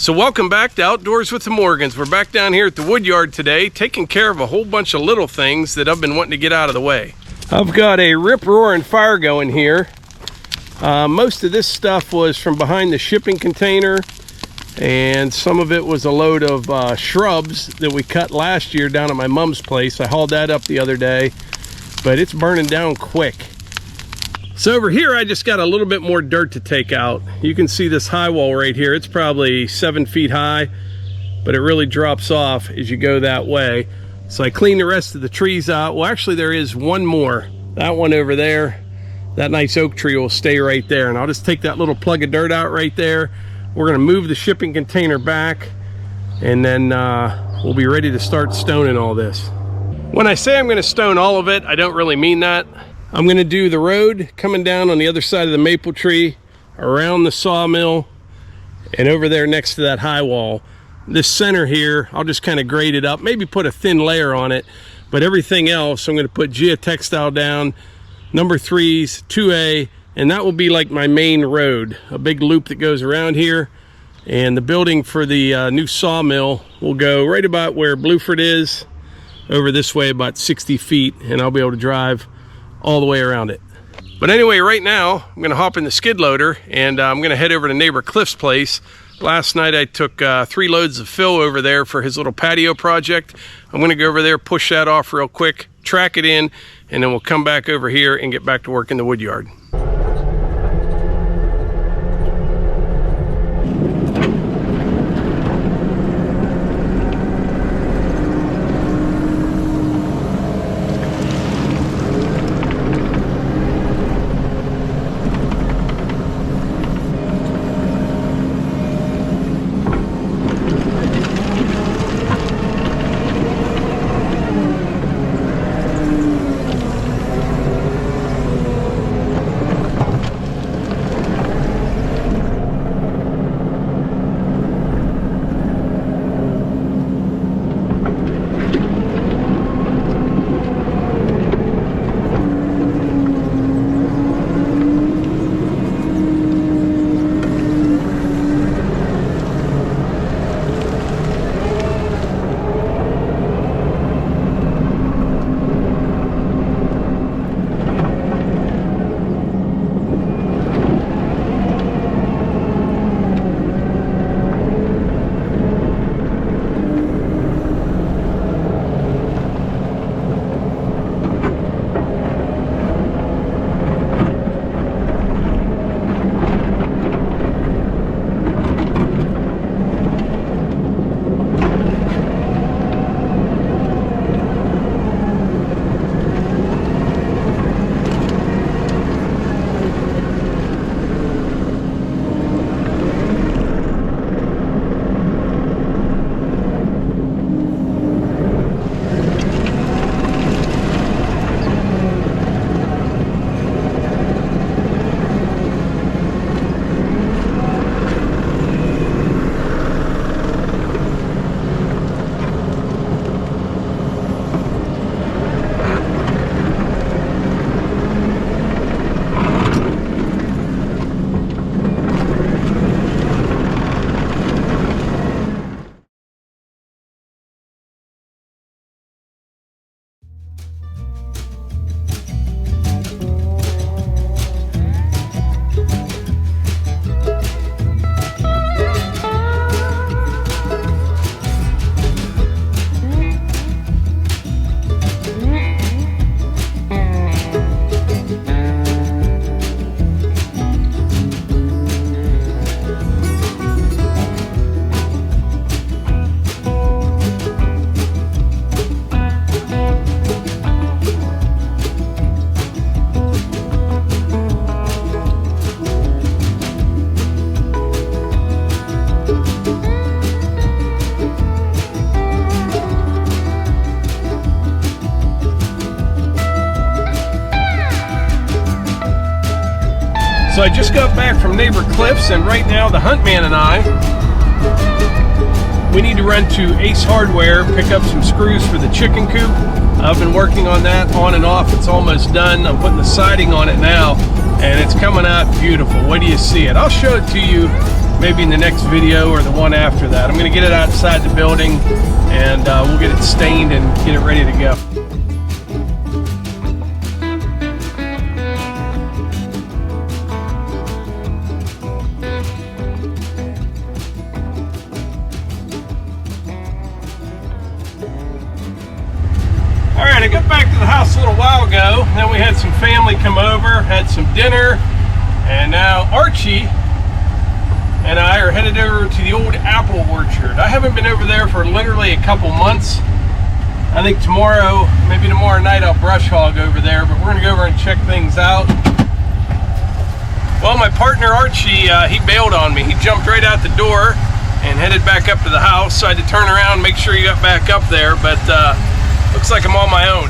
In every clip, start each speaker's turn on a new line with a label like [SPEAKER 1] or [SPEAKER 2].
[SPEAKER 1] So welcome back to Outdoors with the Morgans. We're back down here at the wood yard today, taking care of a whole bunch of little things that I've been wanting to get out of the way. I've got a rip-roaring fire going here. Most of this stuff was from behind the shipping container, and some of it was a load of shrubs that we cut last year down at my mom's place. I hauled that up the other day, but it's burning down quick. So over here, I just got a little bit more dirt to take out. You can see this high wall right here. It's probably 7 feet high, but it really drops off as you go that way. So I cleaned the rest of the trees out. Well, actually there is one more. That one over there, that nice oak tree will stay right there. And I'll just take that little plug of dirt out right there. We're gonna move the shipping container back, and then we'll be ready to start stoning all this. When I say I'm gonna stone all of it, I don't really mean that. I'm gonna do the road coming down on the other side of the maple tree, around the sawmill, and over there next to that high wall. This center here, I'll just kind of grade it up, maybe put a thin layer on it, but everything else, I'm gonna put geotextile down, number 3s, 2A, and that will be like my main road, a big loop that goes around here. And the building for the new sawmill will go right about where Blueford is, over this way about 60 feet, and I'll be able to drive all the way around it. But anyway, right now I'm gonna hop in the skid loader, and I'm gonna head over to neighbor Cliff's place. Last night I took 3 loads of fill over there for his little patio project. I'm gonna go over there, push that off real quick, track it in, and then we'll come back over here and get back to work in the wood yard. So I just got back from neighbor Cliff's, and right now the Huntman and I, we need to run to Ace Hardware, pick up some screws for the chicken coop. I've been working on that on and off. It's almost done. I'm putting the siding on it now, and it's coming out beautiful. Wait till you see it. I'll show it to you maybe in the next video or the one after that. I'm going to get it outside the building, and we'll get it stained and get it ready to go. Alright, I got back to the house a little while ago. Then we had some family come over, had some dinner, and now Archie and I are headed over to the old apple orchard. I haven't been over there for literally a couple months. I think tomorrow, maybe tomorrow night, I'll brush hog over there, but we're going to go over and check things out. Well, my partner Archie, he bailed on me. He jumped right out the door and headed back up to the house, so I had to turn around and make sure he got back up there, but looks like I'm on my own.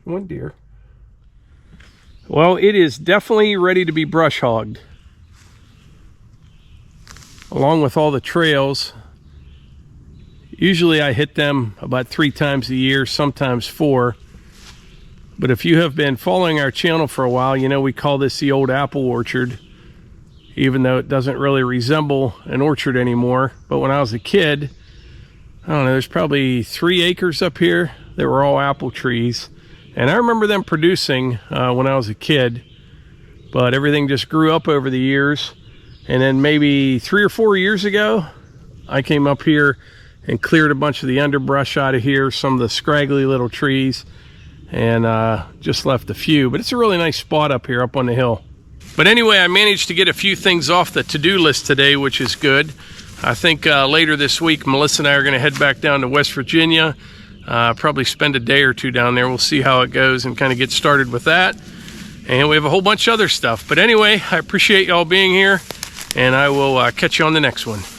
[SPEAKER 1] One deer. Well, it is definitely ready to be brush hogged. Along with all the trails. Usually I hit them about 3 times a year, sometimes 4. But if you have been following our channel for a while, you know we call this the old apple orchard, even though it doesn't really resemble an orchard anymore. But when I was a kid, I don't know, there's probably 3 acres up here that were all apple trees. And I remember them producing when I was a kid, but everything just grew up over the years. And then maybe 3 or 4 years ago, I came up here and cleared a bunch of the underbrush out of here, some of the scraggly little trees, and just left a few. But it's a really nice spot up here, up on the hill. But anyway, I managed to get a few things off the to-do list today, which is good. I think later this week, Melissa and I are going to head back down to West Virginia. Probably spend a day or 2 down there. We'll see how it goes and kind of get started with that. And we have a whole bunch of other stuff. But anyway, I appreciate y'all being here, and I will catch you on the next one.